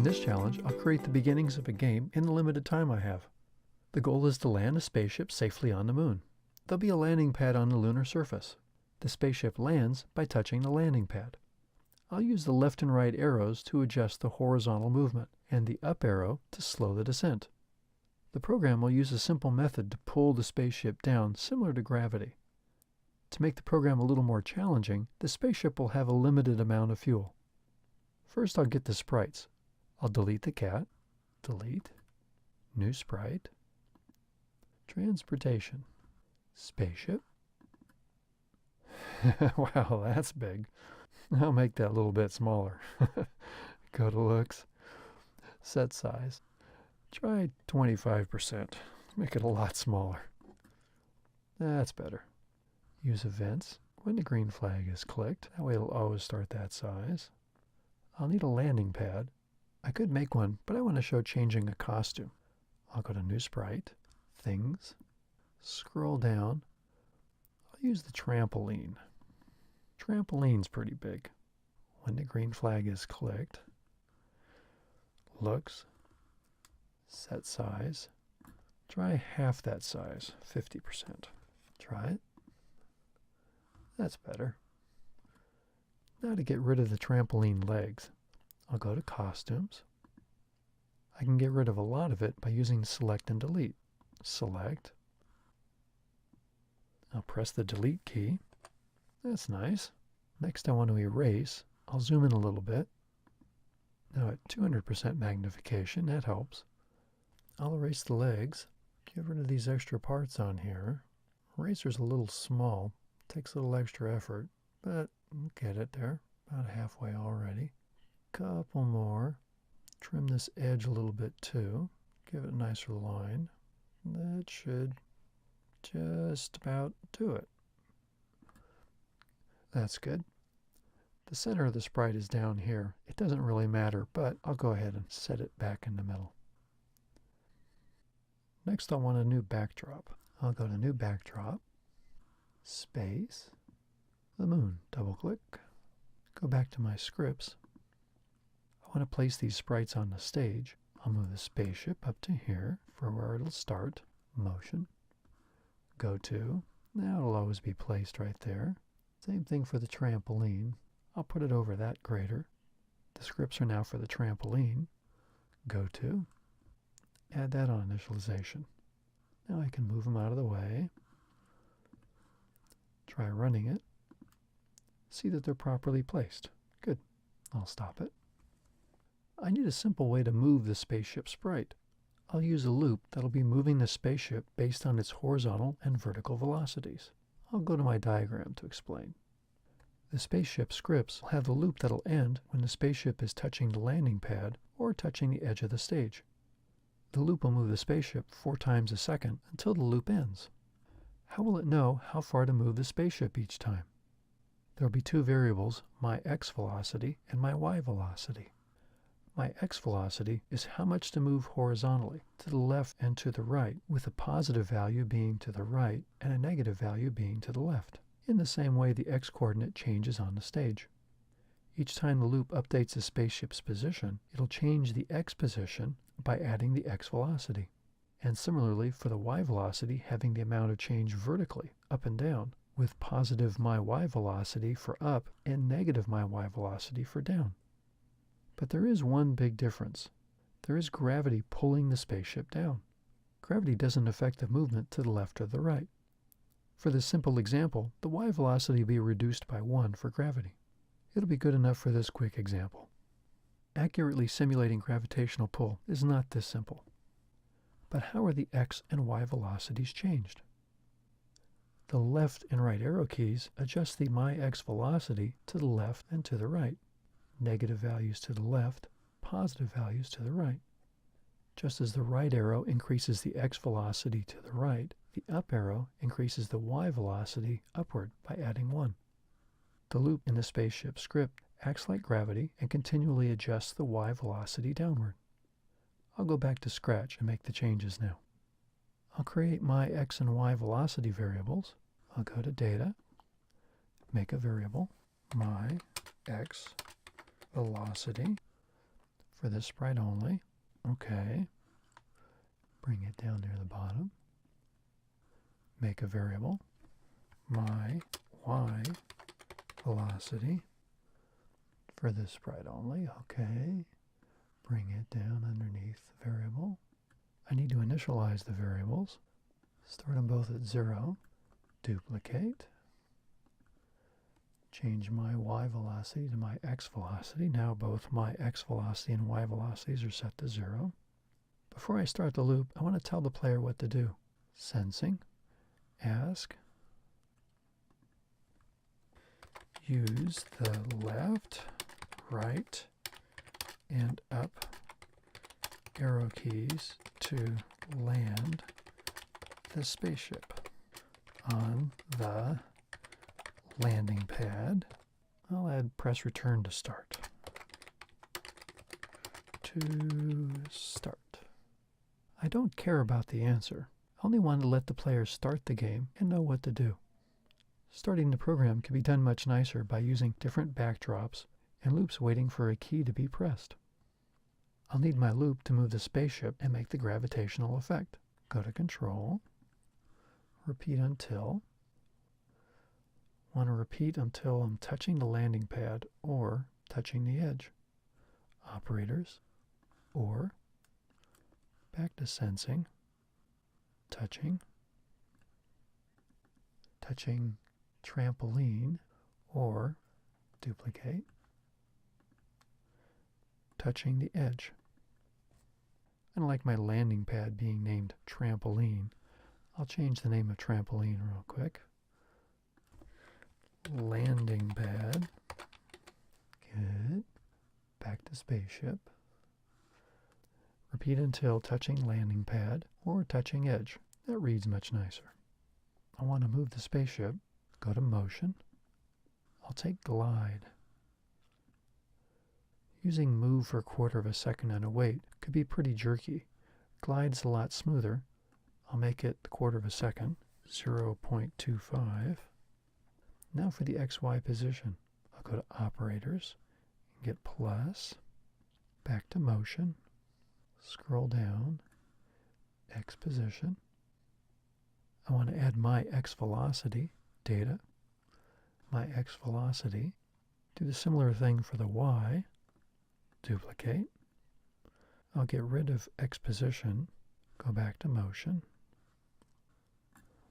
In this challenge, I'll create the beginnings of a game in the limited time I have. The goal is to land a spaceship safely on the moon. There'll be a landing pad on the lunar surface. The spaceship lands by touching the landing pad. I'll use the left and right arrows to adjust the horizontal movement, and the up arrow to slow the descent. The program will use a simple method to pull the spaceship down, similar to gravity. To make the program a little more challenging, the spaceship will have a limited amount of fuel. First, I'll get the sprites. I'll delete the cat, delete, new sprite, transportation, spaceship. Wow, that's big. I'll make that a little bit smaller. Go to looks, set size. Try 25%. Make it a lot smaller. That's better. Use events when the green flag is clicked. That way it'll always start that size. I'll need a landing pad. I could make one, but I want to show changing a costume. I'll go to New Sprite, Things, scroll down. I'll use the trampoline. Trampoline's pretty big. When the green flag is clicked, looks, set size. Try half that size, 50%. Try it. That's better. Now to get rid of the trampoline legs, I'll go to Costumes. I can get rid of a lot of it by using Select and Delete. Select. I'll press the Delete key. That's nice. Next I want to erase. I'll zoom in a little bit. Now at 200% magnification, that helps. I'll erase the legs. Get rid of these extra parts on here. Eraser's a little small. Takes a little extra effort, but get it there. About halfway already. Couple more. Trim this edge a little bit too. Give it a nicer line. That should just about do it. That's good. The center of the sprite is down here. It doesn't really matter, but I'll go ahead and set it back in the middle. Next, I want a new backdrop. I'll go to New Backdrop, Space, the moon. Double click. Go back to my scripts. I want to place these sprites on the stage. I'll move the spaceship up to here for where it'll start. Motion. Go to. Now it'll always be placed right there. Same thing for the trampoline. I'll put it over that crater. The scripts are now for the trampoline. Go to. Add that on initialization. Now I can move them out of the way. Try running it. See that they're properly placed. Good. I'll stop it. I need a simple way to move the spaceship sprite. I'll use a loop that'll be moving the spaceship based on its horizontal and vertical velocities. I'll go to my diagram to explain. The spaceship scripts will have a loop that'll end when the spaceship is touching the landing pad or touching the edge of the stage. The loop will move the spaceship 4 times a second until the loop ends. How will it know how far to move the spaceship each time? There will be 2 variables, my x velocity and my y velocity. My x velocity is how much to move horizontally, to the left and to the right, with a positive value being to the right and a negative value being to the left. In the same way the x-coordinate changes on the stage. Each time the loop updates the spaceship's position, it'll change the x position by adding the x velocity. And similarly for the y velocity, having the amount of change vertically, up and down, with positive my y velocity for up and negative my y velocity for down. But there is one big difference. There is gravity pulling the spaceship down. Gravity doesn't affect the movement to the left or the right. For this simple example, the y velocity will be reduced by 1 for gravity. It'll be good enough for this quick example. Accurately simulating gravitational pull is not this simple. But how are the x and y velocities changed? The left and right arrow keys adjust the my x velocity to the left and to the right. Negative values to the left, positive values to the right. Just as the right arrow increases the x velocity to the right, the up arrow increases the y velocity upward by adding 1. The loop in the spaceship script acts like gravity and continually adjusts the y velocity downward. I'll go back to Scratch and make the changes now. I'll create my x and y velocity variables. I'll go to Data, make a variable, my x velocity. for this sprite only. Okay. Bring it down near the bottom. Make a variable. My y velocity for this sprite only. Okay. Bring it down underneath the variable. I need to initialize the variables. Start them both at 0. Duplicate. Change my y velocity to my x velocity. Now both my x velocity and y velocities are set to 0. Before I start the loop, I want to tell the player what to do. Sensing, ask, use the left, right, and up arrow keys to land the spaceship on the landing pad. I'll add press return to start. To start. I don't care about the answer. I only want to let the player start the game and know what to do. Starting the program can be done much nicer by using different backdrops and loops waiting for a key to be pressed. I'll need my loop to move the spaceship and make the gravitational effect. Go to Control, repeat until. Want to repeat until I'm touching the landing pad or touching the edge. Operators, or, back to sensing, touching trampoline, or duplicate, touching the edge. I don't like my landing pad being named trampoline. I'll change the name of trampoline real quick. Landing pad. Good. Back to spaceship. Repeat until touching landing pad or touching edge. That reads much nicer. I want to move the spaceship. Go to motion. I'll take glide. Using move for a quarter of a second and a wait could be pretty jerky. Glide's a lot smoother. I'll make it a quarter of a second, 0.25. Now for the XY position. I'll go to operators, get plus, back to motion, scroll down, X position. I want to add my X velocity data, my X velocity. Do the similar thing for the Y. Duplicate. I'll get rid of X position, go back to motion,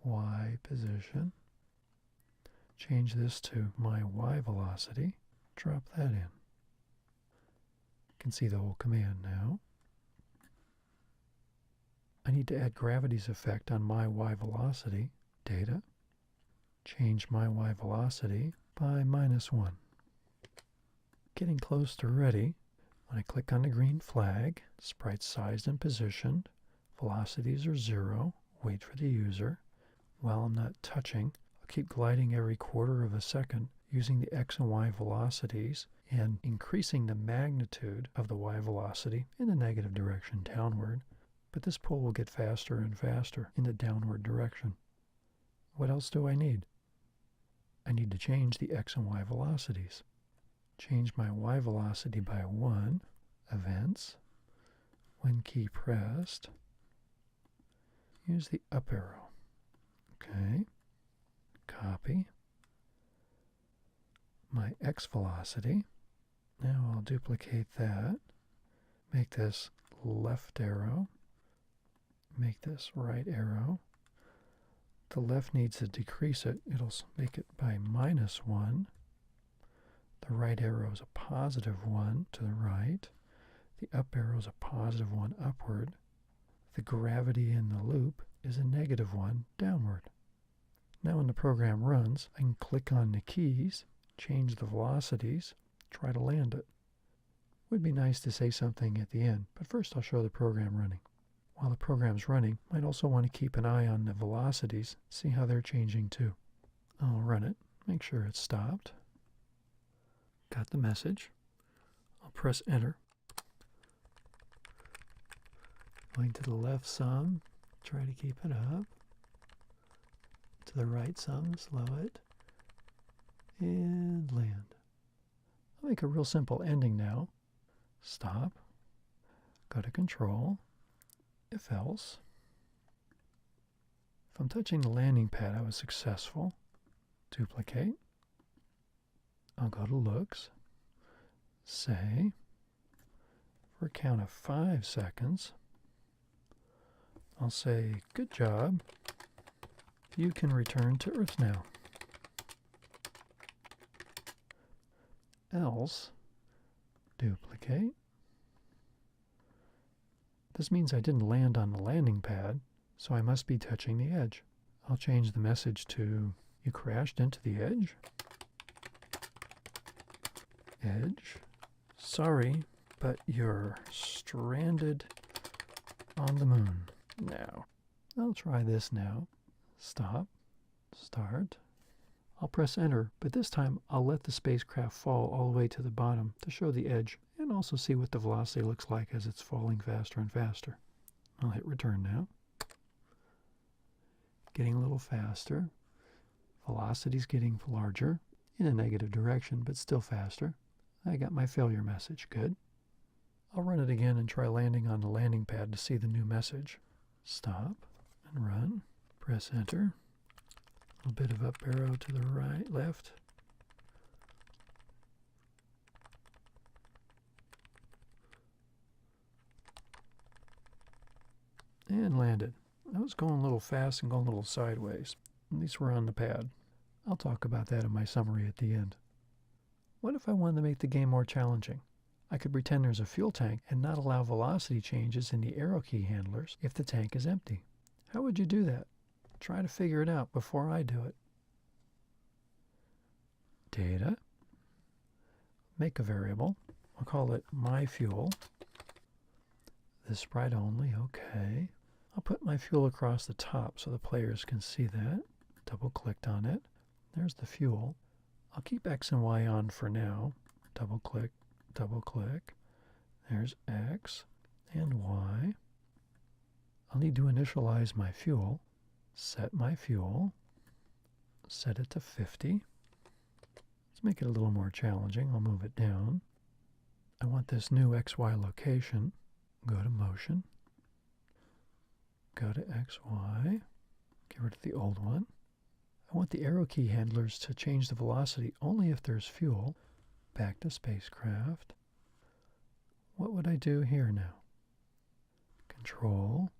Y position, change this to my Y velocity, drop that in. You can see the whole command now. I need to add gravity's effect on my Y velocity data, change my Y velocity by -1. Getting close to ready. When I click on the green flag, sprites sized and positioned, velocities are 0, wait for the user. While I'm not touching, I'll keep gliding every quarter of a second using the X and Y velocities and increasing the magnitude of the Y velocity in the negative direction downward, but this pull will get faster and faster in the downward direction. What else do I need? I need to change the X and Y velocities. Change my Y velocity by 1, events, when key pressed, use the up arrow. Okay, copy my X velocity. Now I'll duplicate that, make this left arrow, make this right arrow. The left needs to decrease it. It'll make it by -1. The right arrow is a +1 to the right. The up arrow is a +1 upward. The gravity in the loop is a -1 downward. Now when the program runs, I can click on the keys, change the velocities, try to land it. Would be nice to say something at the end, but first I'll show the program running. While the program's running, might also want to keep an eye on the velocities, see how they're changing too. I'll run it, make sure it's stopped. Got the message. I'll press enter. Going to the left some, try to keep it up. To the right some, slow it. And land. I'll make a real simple ending now. Stop, Go to Control, if else. If I'm touching the landing pad, I was successful. Duplicate. I'll go to Looks. Say, for a count of 5 seconds, I'll say, good job. You can return to Earth now. Else, duplicate. This means I didn't land on the landing pad, so I must be touching the edge. I'll change the message to, you crashed into the edge? Edge. Sorry, but you're stranded on the moon now. I'll try this now. Stop. Start. I'll press enter, but this time I'll let the spacecraft fall all the way to the bottom to show the edge and also see what the velocity looks like as it's falling faster and faster. I'll hit return now. Getting a little faster. Velocity's getting larger in a negative direction, but still faster. I got my failure message. Good. I'll run it again and try landing on the landing pad to see the new message. Stop and run. Press enter. A bit of up arrow to the right, left. And landed. I was going a little fast and going a little sideways. These were on the pad. I'll talk about that in my summary at the end. What if I wanted to make the game more challenging? I could pretend there's a fuel tank and not allow velocity changes in the arrow key handlers if the tank is empty. How would you do that? Try to figure it out before I do it. Data. Make a variable. I'll call it my fuel. The sprite only, okay. I'll put my fuel across the top so the players can see that. Double clicked on it. There's the fuel. I'll keep X and Y on for now. Double click, double click. There's X and Y. I'll need to initialize my fuel. Set my fuel. Set it to 50. Let's make it a little more challenging. I'll move it down. I want this new XY location. Go to Motion. Go to XY. Get rid of the old one. I want the arrow key handlers to change the velocity only if there's fuel. Back to spacecraft. What would I do here now? Control.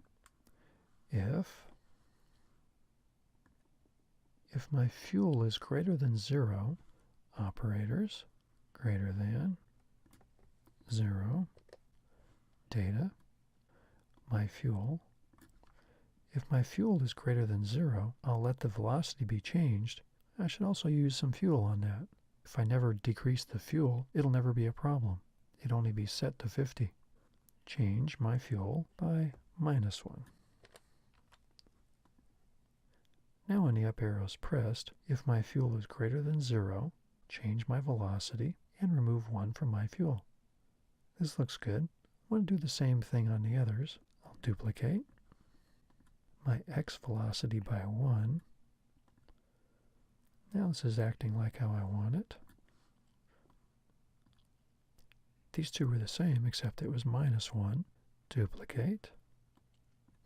If my fuel is greater than 0, operators, greater than 0, data, my fuel. If my fuel is greater than 0, I'll let the velocity be changed. I should also use some fuel on that. If I never decrease the fuel, it'll never be a problem. It'll only be set to 50. Change my fuel by -1. Now when the up arrow is pressed, if my fuel is greater than 0, change my velocity and remove 1 from my fuel. This looks good. I want to do the same thing on the others. I'll duplicate my X velocity by 1. Now this is acting like how I want it. These two were the same except it was -1. Duplicate.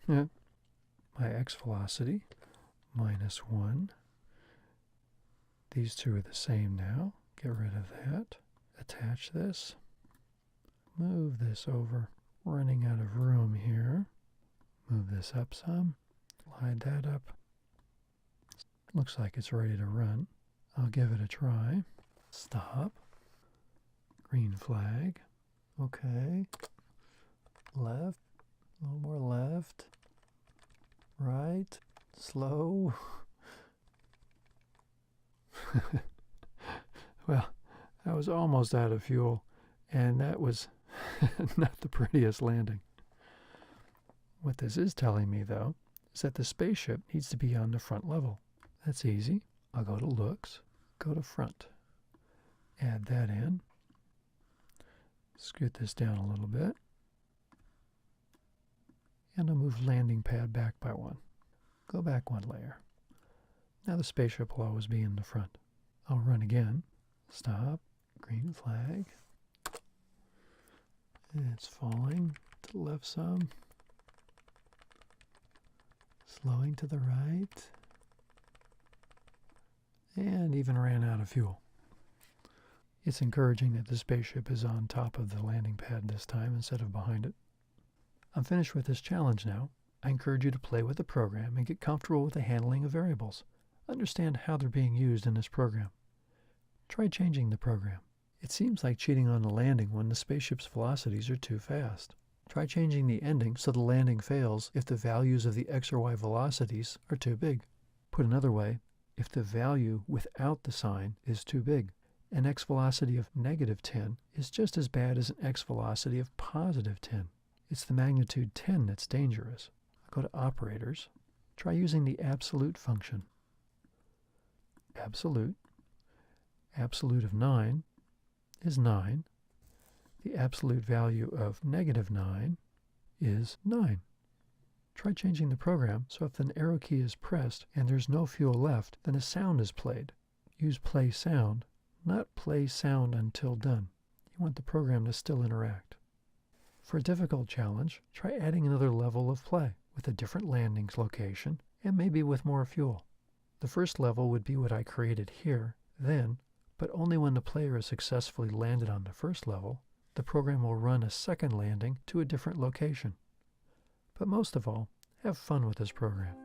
My X velocity -1. These two are the same now. Get rid of that. Attach this. Move this over. Running out of room here. Move this up some. Slide that up. Looks like it's ready to run. I'll give it a try. Stop. Green flag. Okay. Left. A little more left. Right. Slow. Well, I was almost out of fuel, and that was not the prettiest landing. What this is telling me, though, is that the spaceship needs to be on the front level. That's easy. I'll go to Looks, go to Front, add that in, scoot this down a little bit, and I'll move landing pad back by 1. Go back 1 layer. Now the spaceship will always be in the front. I'll run again. Stop. Green flag. It's falling. to the left some. Slowing to the right. And even ran out of fuel. It's encouraging that the spaceship is on top of the landing pad this time instead of behind it. I'm finished with this challenge now. I encourage you to play with the program and get comfortable with the handling of variables. Understand how they're being used in this program. Try changing the program. It seems like cheating on the landing when the spaceship's velocities are too fast. Try changing the ending so the landing fails if the values of the x or y velocities are too big. Put another way, if the value without the sign is too big. An x velocity of -10 is just as bad as an x velocity of +10. It's the magnitude 10 that's dangerous. Go to Operators. Try using the absolute function. Absolute of 9 is 9. The absolute value of -9 is 9. Try changing the program so if an arrow key is pressed and there's no fuel left, then a sound is played. Use play sound, not play sound until done. You want the program to still interact. For a difficult challenge, try adding another level of play with a different landings location and maybe with more fuel. The first level would be what I created here, then, but only when the player has successfully landed on the first level, the program will run a second landing to a different location. But most of all, have fun with this program.